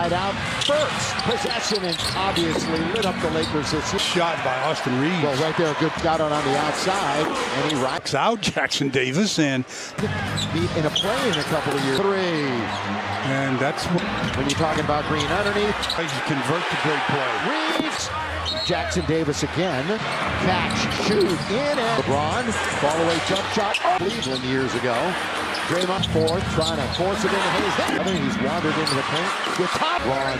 inside out. First possession, and obviously lit up the Lakers. This shot by Austin Reeves. Well, right there, a good shot on the outside, and he rocks out Jackson Davis and beat in a play in a couple of years. Three. And that's what, when you're talking about Green underneath. He convert to great play. Reeves. Jackson Davis again. Catch, shoot, in, and LeBron. Fall away jump shot. Cleveland years ago. Draymond fourth, trying to force it into Hayes. There. He's wandered into the paint with top run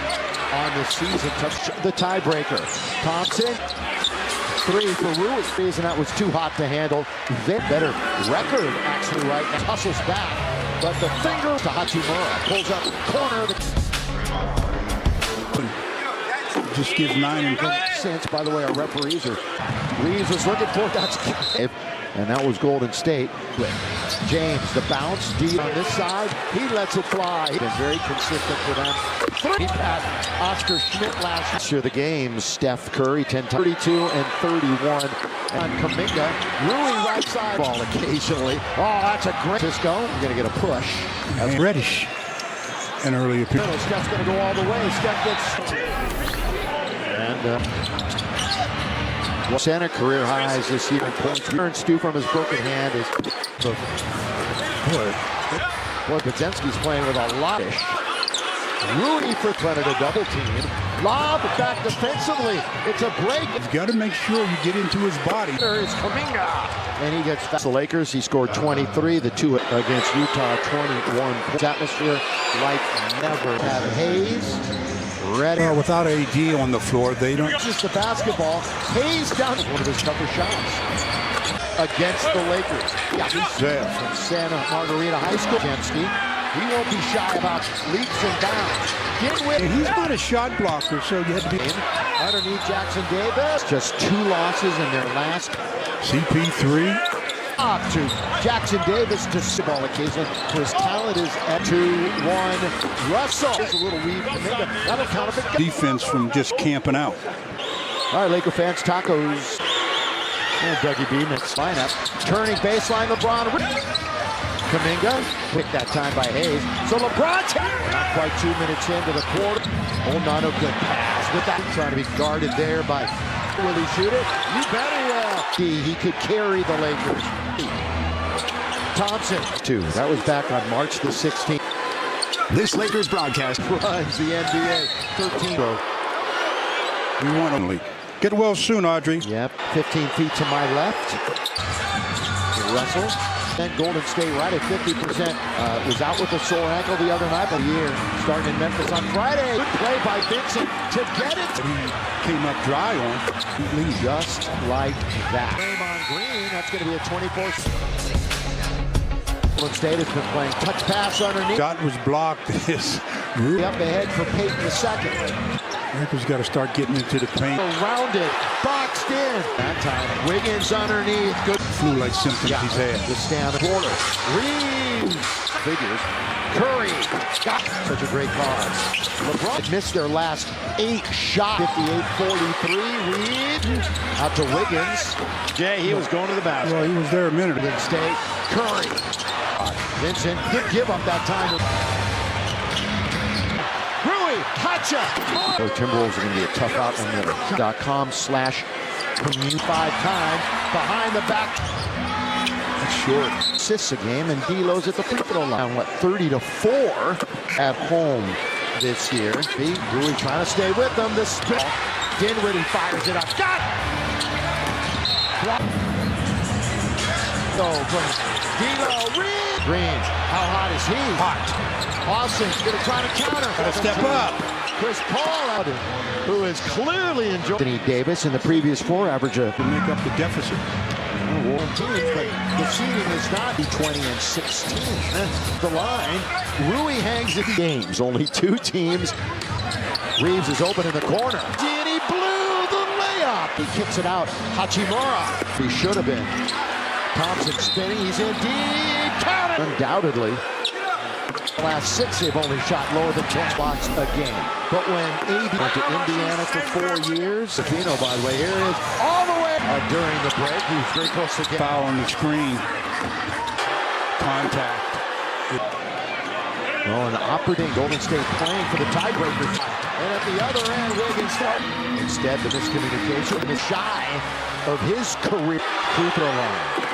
on the season. Touch the tiebreaker. Thompson. Three for Rui. And that was too hot to handle. Then better record actually right now. Hustles back. But the finger to Hachimura. Pulls up corner. Just gives 9 and 10 by the way, our referees are. Reeves was looking for that. And that was Golden State. James, the bounce, D on this side. He lets it fly. Been very consistent for them. Three at Oscar Schmidt last year. The games, Steph Curry, 32 and 31. And Kuminga, Rui right side ball occasionally. Oh, that's a great Cisco. We're going to get a push. That's Reddish. An early appearance. Steph's going to go all the way. Steph gets. And center career highs this year in points. Turn Stu from his broken hand is. Boy, Podzemski's playing with a lot. Rui for credit, a double team. Lob back defensively. It's a break. You've got to make sure you get into his body. There is Kuminga. And he gets the Lakers. He scored 23. The two against Utah, 21. Atmosphere like never. Have Hayes. Ready. Well, without AD on the floor, they don't. Just the basketball. Hayes down. One of his tougher shots against the Lakers. Yeah, he's there from Santa Margarita High School. Podzemski. He won't be shy about leaps and bounds. Get with. And he's not a shot blocker, so you have to be underneath Jackson Davis. Just 2 losses in their last. CP3. To Jackson Davis to ball occasion. His talent is at 2-1. Russell. There's a little weave. That'll count if it goes. Defense from just camping out. All right, Laker fans, tacos. And Dougie B next lineup. Turning baseline, LeBron. Kuminga. Picked that time by Hayes. So LeBron. Not quite 2 minutes into the quarter. Oh, not a good pass. With that, trying to be guarded there by. Will he shoot it? You bet he will. He could carry the Lakers. Thompson, 2. That was back on March the 16th. This Lakers broadcast runs the NBA 13. We want only. Get well soon, Audrey. Yep, 15 feet to my left. Russell. Then Golden State right at 50%. Was out with a sore ankle the other night, but here, starting in Memphis on Friday. Good play by Vincent to get it. He came up dry on. Just like that. Draymond Green, that's going to be a 24. Golden State has been playing touch pass underneath. Shot was blocked. Up ahead for Peyton II. Lakers got to start getting into the paint. Rounded, boxed in. That time, Wiggins underneath. Good flu-like symptoms he's had. The stand quarter. Reeves figures. Curry got such a great cause. LeBron missed their last 8 shots. 58-43. Reeves out to Wiggins. Jay, he was going to the basket. Well, he was there a minute ago. State. Curry. Vincent, good give up that time. Gotcha! The Timberwolves are going to be a tough out on the .com/commute 5 times behind the back. Short assists a game, and D'Lo's at the free throw line. 30-4 at home this year. Rui trying to stay with them. This spin. Dinwiddie fires it up. Got it! So from D'Lo, Green. How hot is he? Hot. Austin's going to try to counter. Got to step up. Chris Paul out, who is clearly enjoying. Anthony Davis in the previous 4 average to make up the deficit. But the seeding is not 20 and 16. The line. Rui hangs in games. Only 2 teams. Reeves is open in the corner. And he blew the layup. He kicks it out. Hachimura. He should have been. Thompson spinning. He's in deep. Count it. Undoubtedly. The last 6, they've only shot lower than 10 blocks a game. But when AD went to Indiana for 4 years, Safino, by the way, here is all the way during the break. He was very close to getting foul on the screen. Contact. Oh, an operating Golden State playing for the tiebreaker. And at the other end, Wiggins start. Instead, the miscommunication is shy of his career. Free throw line.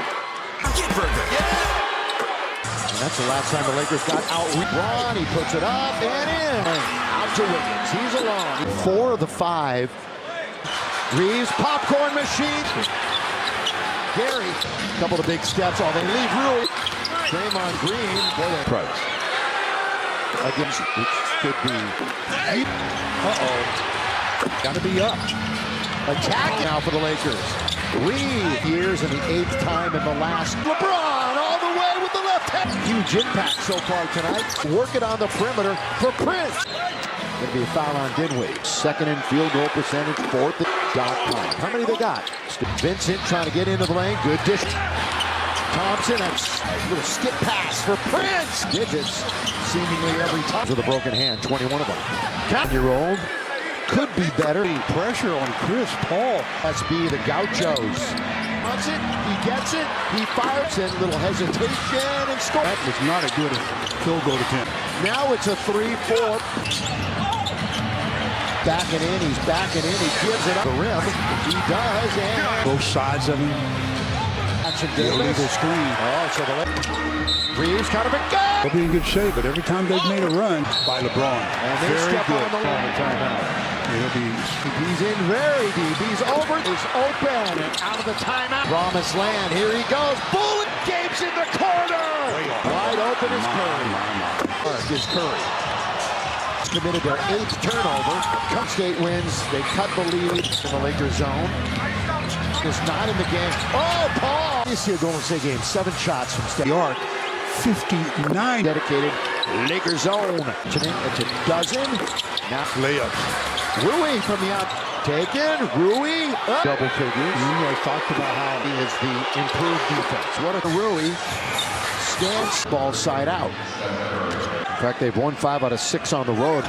And that's the last time the Lakers got out. Ron, he puts it up and in. Out to Wiggins. He's alone. 4 of the 5. Reeves, popcorn machine. Gary, a couple of big steps. Oh, they leave Rui. Draymond Green. Boy, that price. Against, which could be. Got to be up. Attack now for the Lakers. Reeves years and the 8th time in the last. LeBron all the way with the left hand. Huge impact so far tonight. Working on the perimeter for Prince. Going to be a foul on Dinwiddie. Second in field goal percentage, 4th at dot com. How many they got? Vincent trying to get into the lane. Good dish. Thompson, a little skip pass for Prince. Digits seemingly every time. With a broken hand, 21 of them. 10-year-old could be better. Pressure on Chris Paul. SB, the Gauchos. Wants it, he gets it, he fires it. Little hesitation and score. That was not a good field goal attempt. Now it's a 3-4. Backing in, he's backing in, he gives it up the rim. He does, and Both sides of him. Illegal screen. Oh, so the Reeves kind of a go. They'll be in good shape, but every time they've made a run by LeBron, And they very step good. on the line. Timeout. He's in very deep. He's over. He's open and out of the timeout. Promised land. Here he goes. Bullet Gabe's in the corner. Wide open is Curry. Mark is Curry. Committed their 8th turnover. Come State wins. They cut the lead in the Lakers zone. Is not in the game. Oh, Paul! You see a Golden State game. 7 shots from Steph. York, 59. Dedicated Lakers zone. It's a dozen. Now Layups. Rui from the out. Taken. Rui. Up. Double figures. I talked about how He is the improved defense. What a Rui. Stands ball side out. In fact, they've won 5 out of 6 on the road.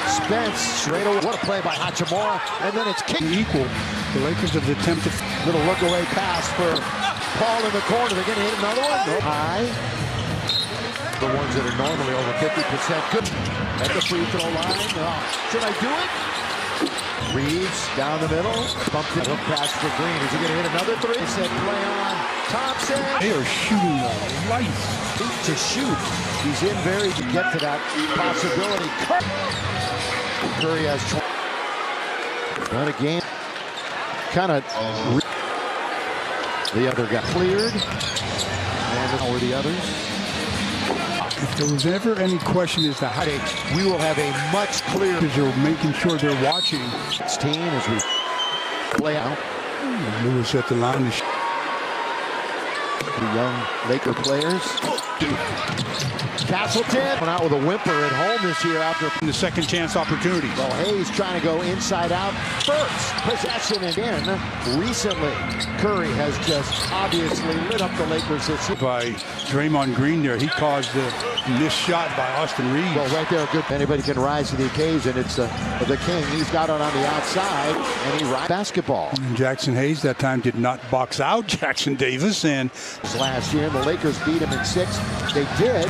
Spence straight away. What a play by Hachimura. And then it's kicked. equal. The Lakers have attempted. Little look away pass for Paul in the corner. They're going to hit another one. High. The ones that are normally over 50%. Good. At the free throw line. Oh, should I do it? Reeves down the middle. Bumped it. Hook pass for Green. Is he going to hit another 3? They said play on Thompson. They are shooting lights. To shoot. He's in very to get to that possibility. Curry has 20. Not a game. Kind of the other got cleared. And how were the others? If there was ever any question as to how We will have a much clearer they're making sure they're watching. 16 as we play out. Lewis at the line. The young Laker players. Castleton went out with a whimper at home this year after The second chance opportunities. Well, Hayes trying to go inside out. First possession again. Recently, Curry has just obviously lit up the Lakers this year. By Draymond Green there. He caused the missed shot by Austin Reeves. Well, right there, good. Anybody can rise to the occasion. It's the king. He's got it on the outside, and he rides basketball. And Jackson Hayes that time did not box out Jackson Davis. And Last year, the Lakers beat him in 6. They did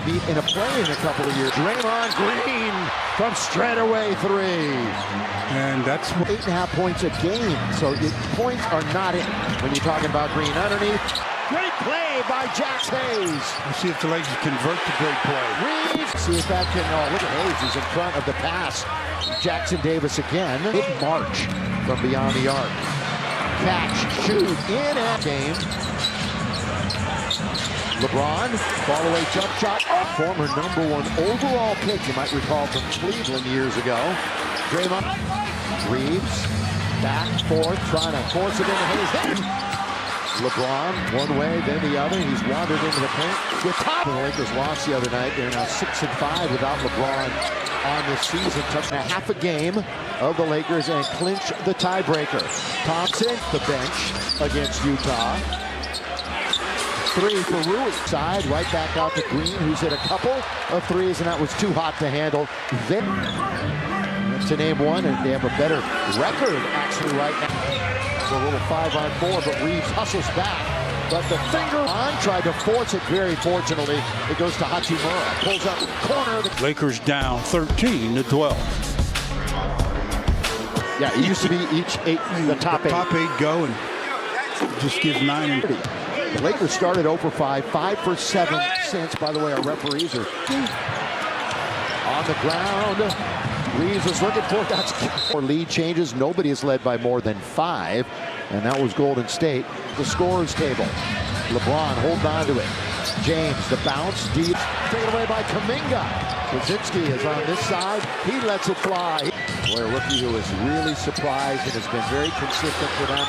beat in a play in a couple of years. Draymond Green from straightaway 3. and that's what 8.5 points a game. So points are not in when you're talking about Green. Underneath, great play by Jax Hayes. we'll see if the Lakers convert the great play. Reeves, see if that can. Oh, look at Hayes. He's in front of the pass. Jackson Davis again. Big march from beyond the arc. Catch, shoot, in a game. LeBron, fall away jump shot. Oh, former #1 overall pick, you might recall from Cleveland years ago. Draymond, Reeves, back, forth, trying to force it into Hayes. Then LeBron, one way, then the other. He's wandered into the paint. With top. The Lakers lost the other night. They're now 6-5 without LeBron on this season. Touching a half a game of the Lakers and clinch the tiebreaker. Thompson, the bench against Utah. 3 for Rui. Side, right back out to Green, who's hit a couple of threes, and that was too hot to handle. Then, to name one, and they have a better record, actually, right now. It's a little 5-on-4, but Reeves hustles back. but the finger on tried to force it. Very fortunately, it goes to Hachimura. Pulls up corner. Lakers down 13-12. Yeah, it used to be each eight, the top eight. Top eight go and just gives 9 and 30. The Lakers started 0 for 5, 5 for 7 since. By the way, our referees are on the ground. Reeves is looking for that. For lead changes, nobody is led by more than 5, and that was Golden State. The scorers table. LeBron holding on to it. James, the bounce deep, taken away by Kuminga. Krasinski is on this side. He lets it fly. Boy, a rookie who is really surprised and has been very consistent for them.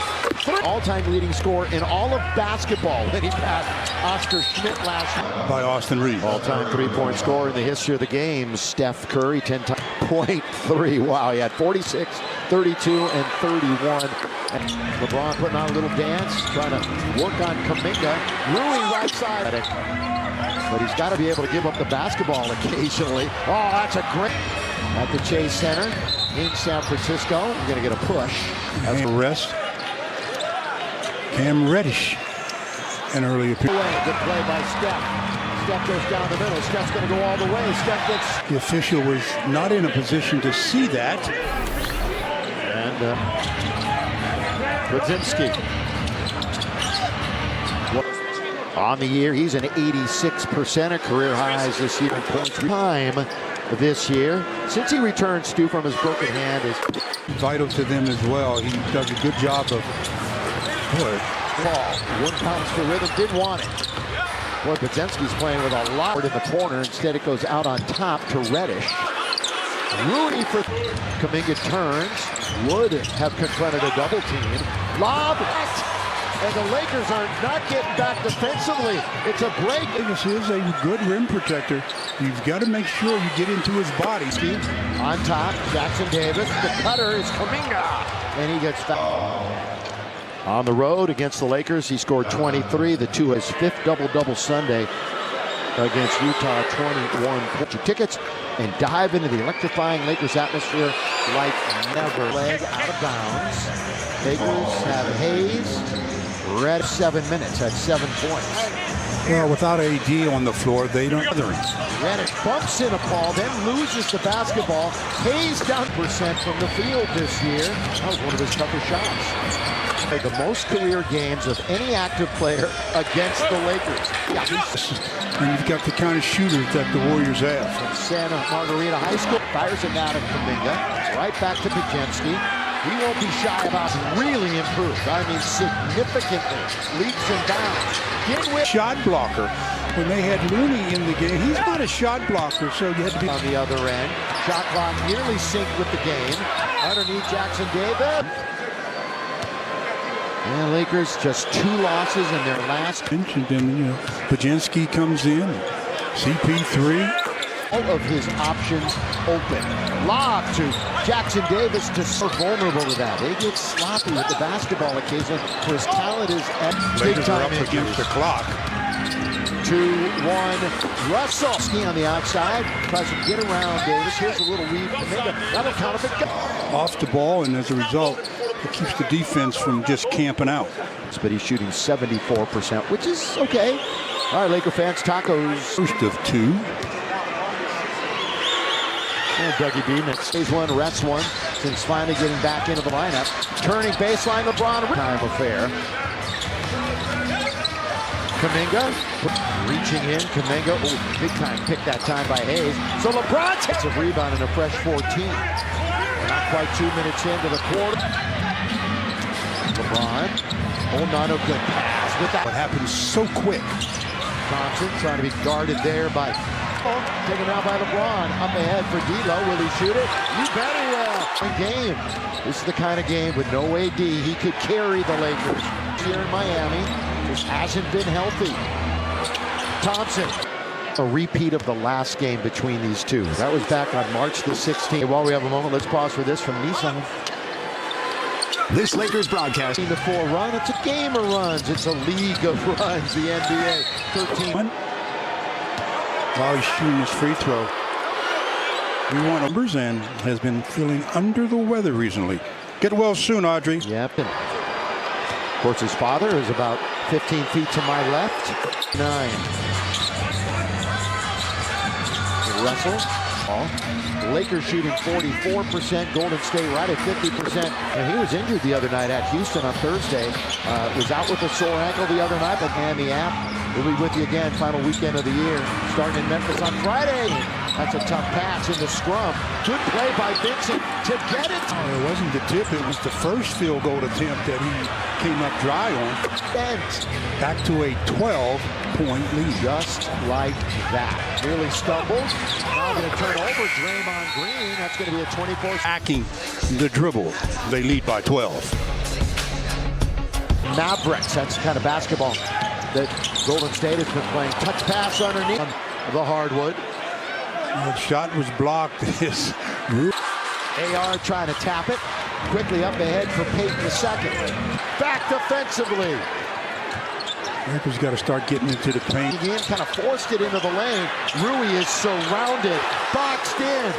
All-time leading scorer in all of basketball when he passed Oscar Schmidt last year. By Austin Reeves. All-time three-point scorer in the history of the game. Steph Curry, 10 times. .3. Wow, he had 46, 32, and 31. And LeBron putting on a little dance, trying to work on Kuminga. Rui right side. But he's got to be able to give up the basketball occasionally. Oh, that's a great... At the Chase Center in San Francisco. We're going to get a push. As a rest. Cam Reddish. An early appearance. Good play by Steph. Steph goes down the middle. Steph's going to go all the way. Steph gets... The official was not in a position to see that. And Krasinski. On the year, he's an 86% of career highs this year in points. Time this year. Since he returned, Stu, from his broken hand is vital to them as well. He does a good job of ball. 1 pounds for rhythm, didn't want it. Boy, Krasinski's playing with a lot in the corner. Instead, it goes out on top to Reddish. Rudy for Kuminga turns. Would have confronted a double team. Lob. And the Lakers are not getting back defensively. It's a break. This is a good rim protector. You've got to make sure you get into his body. On top, Jackson Davis. The cutter is Kuminga. And he gets fouled. On the road against the Lakers, he scored 23. The two his 5th double-double Sunday against Utah. 21. Put your tickets and dive into the electrifying Lakers atmosphere like never. Leg out of bounds. Lakers have Hayes. Red 7 minutes at 7 points. Well, without AD on the floor, they don't. Reddish bumps in a ball, then loses the basketball. Hayes down % from the field this year. That was one of his tougher shots. The most career games of any active player against the Lakers. And you've got the kind of shooters that the Warriors have. From Santa Margarita High School, fires it out of Kuminga. Right back to Pajemski. He won't be shy about really improved. I mean, significantly. Leaps and bounds. Get with shot blocker. When they had Looney in the game, he's not a shot blocker, so you had to be on the other end. Shot clock nearly synced with the game. Underneath Jackson Davis. And Lakers just 2 losses in their last. And then, Pajemski comes in. CP3. All of his options open. Lob to Jackson Davis to so vulnerable to that. They get sloppy with the basketball occasionally, for his talent is at big Lakers are time up against the clock. 2-1. Russell ski on the outside. Tries to get around Davis. Here's a little weave. That'll count if it goes. Off the ball, and as a result, it keeps the defense from just camping out. But he's shooting 74%, which is okay. All right, Laker fans, tacos. First of 2. And Dougie B stays 1, rests 1, since finally getting back into the lineup. Turning baseline, LeBron. Time affair. Kuminga reaching in. Kuminga, big time pick that time by Hayes. So LeBron takes a rebound and a fresh 14. Not quite 2 minutes into the quarter. LeBron, not a good pass with that. What happens so quick. Thompson trying to be guarded there by. Taken out by LeBron. Up ahead for D'Lo. Will he shoot it? You bet he will. Game. This is the kind of game with no AD. He could carry the Lakers. Here in Miami, just hasn't been healthy. Thompson. A repeat of the last game between these two. That was back on March the 16th. While we have a moment, let's pause for this from Nissan. This Lakers broadcast. 13-4 run. It's a game of runs. It's a league of runs. The NBA. 13. While he's shooting his free throw. We want numbers and has been feeling under the weather recently. Get well soon, Audrey. Yep. Of course, his father is about 15 feet to my left. 9. Russell. Lakers shooting 44%. Golden State right at 50%. And he was injured the other night at Houston on Thursday. Was out with a sore ankle the other night, but and the app. We'll be with you again, final weekend of the year, starting in Memphis on Friday. That's a tough pass in the scrum. Good play by Vincent to get it. It wasn't the tip, it was the first field goal attempt that he came up dry on. Bent. Back to a 12-point lead. Just like that. Nearly stumbled. Now going to turn over Draymond Green. That's going to be a 24. Hacking the dribble. They lead by 12. Mavericks, that's the kind of basketball that Golden State has been playing. Touch pass underneath the hardwood. The shot was blocked. AR trying to tap it. Quickly up ahead for Payton II. Back defensively. Lakers got to start getting into the paint. Again, kind of forced it into the lane. Rui is surrounded, boxed in.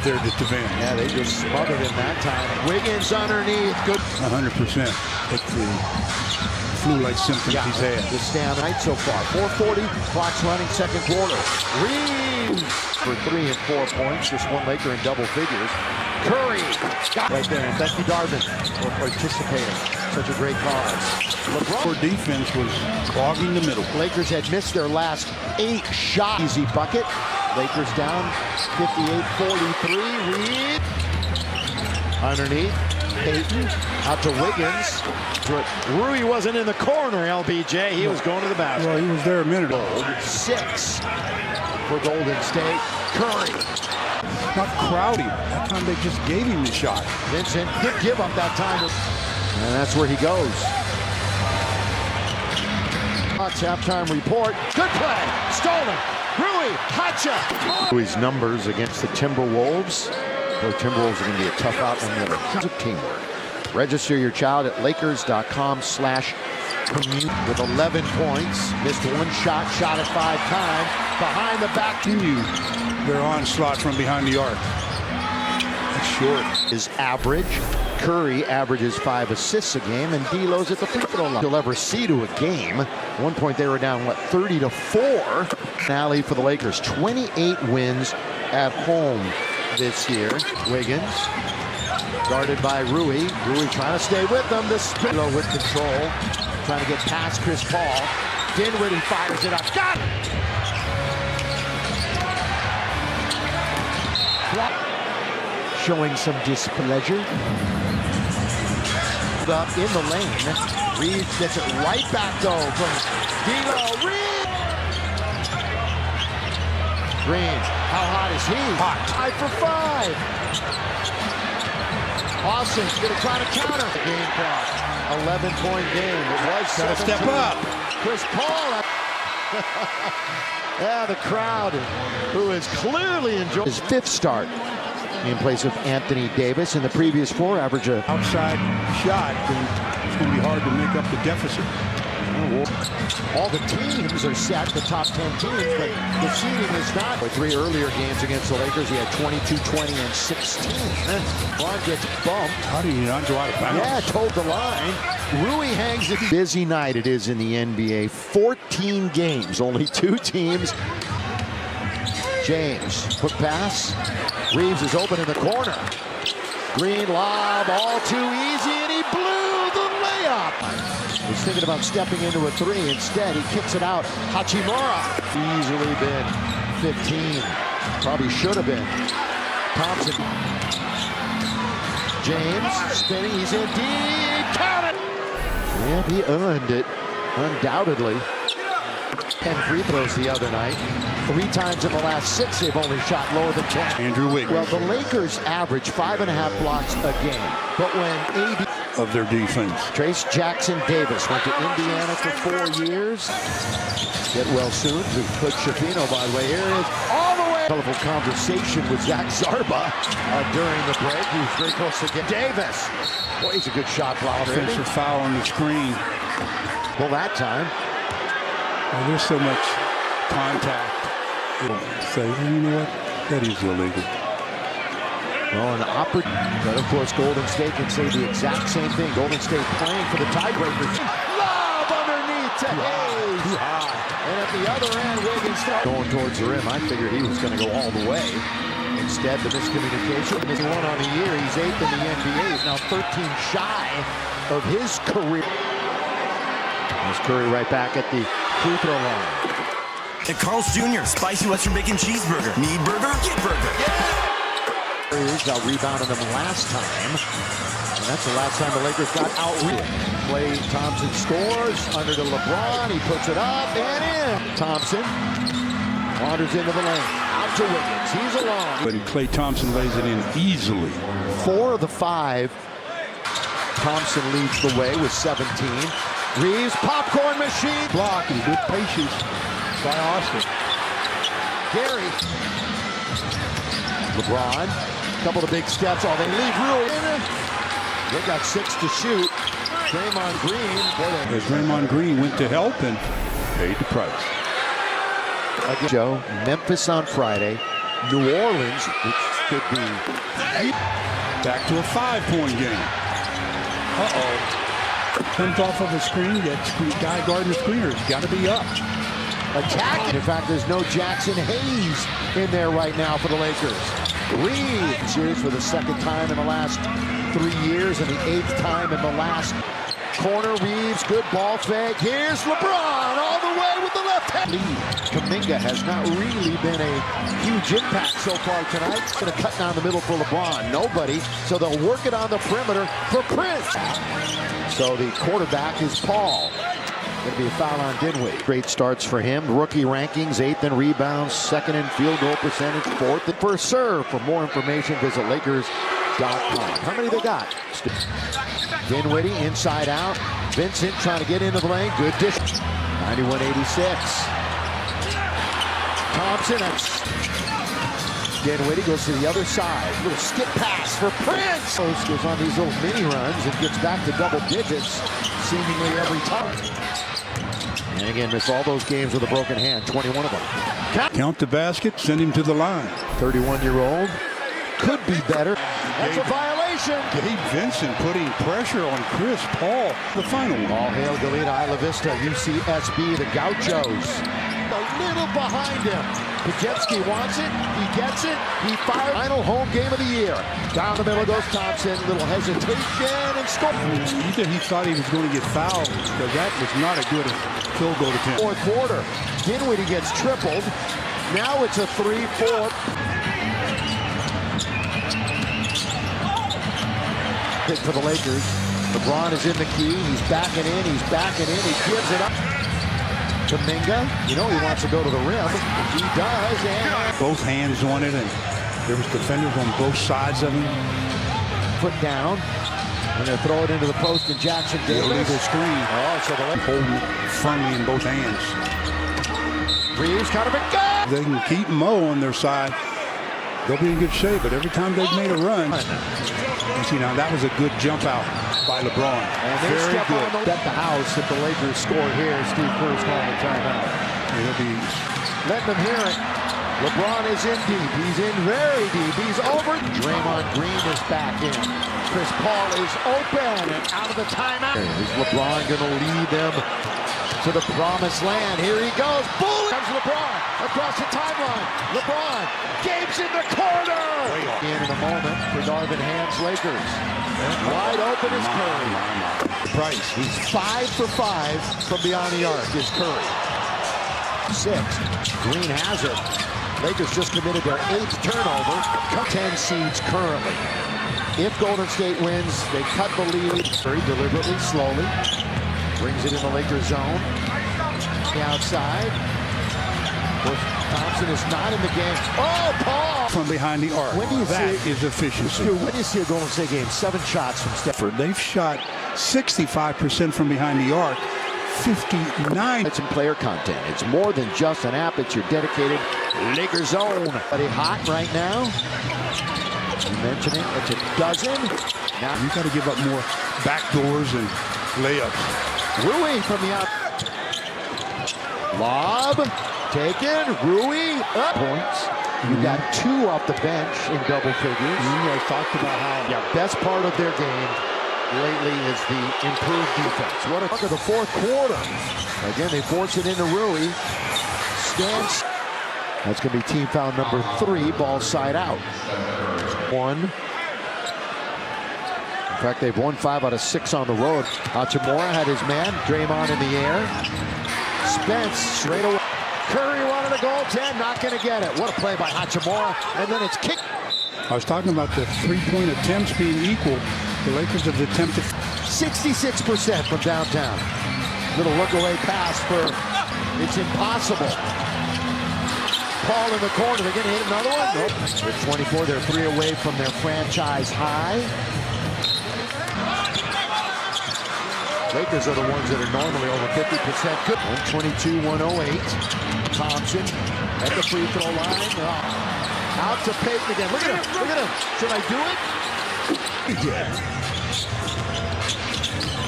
They're to defend. Yeah, they just smothered him that time. Wiggins underneath. Good. 100%. Like the flu-like symptoms he's had. The stand right so far. 4:40. Clock's running. Second quarter. Reeves for 3 and 4 points. Just one Laker in double figures. Curry got right there. And thank you, Darvin, for participating. Such a great cause. LeBron. Defense was clogging the middle. Lakers had missed their last 8 shots. Easy bucket. Lakers down 58-43. Reed underneath. Payton out to Wiggins. Rui wasn't in the corner, LBJ. He was going to the basket. Well, he was there a minute ago. 6 for Golden State. Curry. Not crowding. That time they just gave him the shot. Vincent did give up that time. And that's where he goes. Halftime report. Good play. Stolen. Rui. Hacha. Rui's numbers against the Timberwolves. The Timberwolves are going to be a tough out and the other. Teamwork. Register your child at lakers.com/commute with 11 points. Missed one shot. Shot it 5 times. Behind the back. Continue their onslaught from behind the arc. That's short. Is average. Curry averages 5 assists a game, and D'Lo's at the free throw line. You'll ever see to a game. At one point they were down, 30-4. Finale for the Lakers. 28 wins at home this year. Wiggins guarded by Rui. Rui trying to stay with them. This D'Lo with control. Trying to get past Chris Paul. Dinwiddie fires it up. Got it! Showing some displeasure. Up in the lane. Reeves gets it right back though from D'Lo. Reeves! Green, how hot is he? Hot. 5 for 5. Austin's gonna try to counter. Game clock. 11-point game. It was 17. Step up. Chris Paul. Yeah, the crowd, who is clearly enjoying his 5th start in place of Anthony Davis. In the previous 4, average a outside shot. It's going to be hard to make up the deficit. All the teams are set, the top 10 teams, but the seeding is not. For 3 earlier games against the Lakers, he had 22, 20, and 16. Braun gets bumped. How do you not go out of bounds? Yeah, told the line. Rui hangs it. Busy night it is in the NBA. 14 games, only 2 teams. James, quick pass. Reeves is open in the corner. Green lob, all too easy, and he blew the layup. He's thinking about stepping into a 3. Instead, he kicks it out. Hachimura. Easily been 15. Probably should have been. Thompson. James spinning. He's in deep. Count it. Yeah, he earned it. Undoubtedly. 10 free throws the other night. 3 times in the last 6, they've only shot lower than 10. Andrew Wiggins. Well, the Lakers average 5.5 blocks a game. But when AD of their defense. Trace Jackson Davis went to Indiana for 4 years. Get well soon to Coach Shafino, by the way. Here it is all the way. Colorful conversation with Zach Zarba during the break. He was very close to get Davis. Boy, he's a good shot blocker. Offensive foul on the screen. Well, that time. Well, there's so much contact. Say, you know what? That is illegal. Well, an opportunity. But of course, Golden State can say the exact same thing. Golden State playing for the tiebreakers. Lob underneath. to Hayes. Too high. And at the other end, Wiggins going towards the rim. I figured he was going to go all the way. Instead, the miscommunication. Missed one on the year. He's 8th in the NBA. He's now 13 shy of his career. There's Curry right back at the free throw line. At Carl's Jr., spicy Western bacon cheeseburger. Need burger? Get burger. Yeah! Warriors out-rebounded them last time. And that's the last time the Lakers got out-rebounded. Klay Thompson scores under to LeBron. He puts it up and in. Thompson wanders into the lane. Out to Wiggins. He's alone. But Klay Thompson lays it in easily. 4 of the 5. Thompson leads the way with 17. Reeves, popcorn machine. Block and good patience by Austin. Gary. LeBron. Couple of big steps. Oh, they leave Rui. They got 6 to shoot. Draymond Green. As Draymond Green went to help and paid the price. Again, Joe, Memphis on Friday. New Orleans, which could be back to a 5-point game. Comes off of a screen. That guy guarding the screener's got to be up. attacking. In fact, there's no Jackson Hayes in there right now for the Lakers. Reeves here for the second time in the last 3 years and the 8th time in the last corner. Reeves, good ball fake. Here's LeBron all the way with the left hand. Kuminga has not really been a huge impact so far tonight. It's going to cut down the middle for LeBron. Nobody, so they'll work it on the perimeter for Prince. So the quarterback is Paul. Going to be a foul on Dinwiddie. Great starts for him. Rookie rankings, 8th in rebounds, 2nd in field goal percentage, 4th in first serve. For more information, visit Lakers.com. How many they got? Dinwiddie inside out. Vincent trying to get into the lane. Good dish. 91-86. Thompson. That's Dinwiddie goes to the other side. Little skip pass for Prince. Goes on these little mini runs and gets back to double digits seemingly every time. And again, missed all those games with a broken hand, 21 of them. Count the basket, send him to the line. 31-year-old. Could be better. That's a violation. Gabe Vincent putting pressure on Chris Paul. The final one. All hail Galena, Isla Vista, UCSB, the Gauchos. A little behind him. Pajetsky wants it. He gets it. He fires. Final home game of the year. Down the middle goes Thompson. Little hesitation and score. Either he thought he was going to get fouled because that was not a good field goal attempt. Fourth quarter. Dinwiddie gets tripled. Now it's a 3-4. Pick for the Lakers. LeBron is in the key. He's backing in. He's backing in. He gives it up. Kuminga, you know he wants to go to the rim. He does, and both hands on it, and there was defenders on both sides of him. Foot down. They're going to throw it into the post, and Jackson Davis. Illegal screen. Oh, so the Lakers holding it firmly in both hands. Reeves kind of a gun. They can keep Mo on their side. They'll be in good shape, but every time they've made a run, you see now that was a good jump out by LeBron. And they step on the house if the Lakers score here. Steve Kerr's calling a timeout. It'll be letting them hear it. LeBron is in deep. He's in very deep. He's over. Draymond Green is back in. Chris Paul is open and out of the timeout. Is LeBron going to lead them to the promised land? Here he goes. Bullet comes LeBron across the timeline. LeBron, Gabe's in the corner. In a moment for Darvin Ham's Lakers. Wide open is Curry. Price. He's 5 for 5 from beyond the arc is Curry. 6. Green has it. Lakers just committed their 8th turnover. 10 seeds currently. If Golden State wins, they cut the lead very deliberately, slowly. Brings it in the Lakers zone. The outside. Thompson is not in the game. Oh, Paul! From behind the arc. When do you that see, is efficiency. Stu, when do you see a Golden State game? 7 shots from Steph. They've shot 65% from behind the arc. 59. It's some player content. It's more than just an app. It's your dedicated Lakers zone. But it's hot right now. You mentioned it. It's a dozen. Now you got to give up more backdoors and layups. Rui from the out. Lob taken. Rui up. Points. You got 2 off the bench in double figures. I talked about how best part of their game lately is the improved defense. What a look at the fourth quarter. Again, they force it into Rui. Stands. That's going to be team foul number 3, ball side out. 1. In fact, they've won 5 out of 6 on the road. Hachimura had his man. Draymond in the air. Spence straight away. Curry wanted a goaltend, not going to get it. What a play by Hachimura. And then it's kicked. I was talking about the three-point attempts being equal. The Lakers have attempted 66% from downtown. Little look-away pass for it's impossible. Paul in the corner. They're going to hit another one. Nope. They're 24. They're 3 away from their franchise high. Lakers are the ones that are normally over 50%. Good. 122-108. Thompson at the free throw line. Out to Payton again. Look at him. Look at him. Should I do it? He did.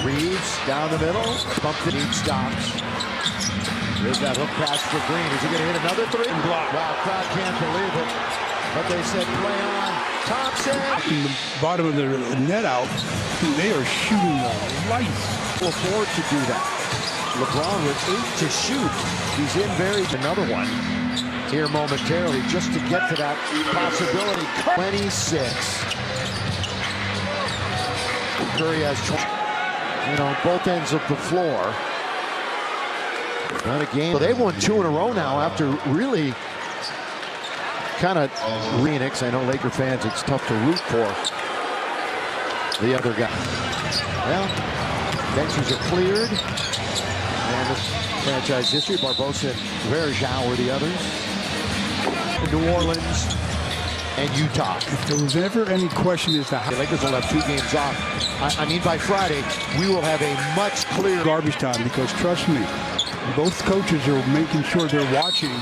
Reeves down the middle. Bumped it. He stops. There's that hook pass for Green. Is he going to hit another 3? Wow, crowd can't believe it. But they said play on. Thompson. in the bottom of the net out. They are shooting the lights. Will afford to do that. LeBron with 8 to shoot. He's in very another one here momentarily just to get to that possibility. 26. Curry has, both ends of the floor. Not a game. So they've won 2 in a row now after really kind of Phoenix. I know Laker fans, it's tough to root for the other guy. Well, benches are cleared. And the franchise history, Barbosa and Verjao were the others. New Orleans and Utah. If there was ever any question as to how The Lakers will have 2 games off. I mean, by Friday, we will have a much clearer garbage time, because trust me, both coaches are making sure they're watching.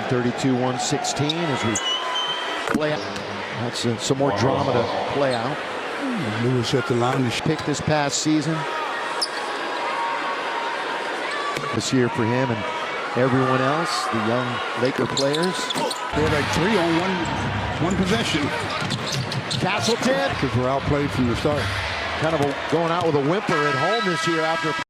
132-116 as we play out. That's some more drama to play out. Lewis at the line to Pick this past season. This year for him and everyone else, the young Laker players. They had like 3 on one possession. Castleton. Because we're outplayed from the start. Kind of going out with a whimper at home this year after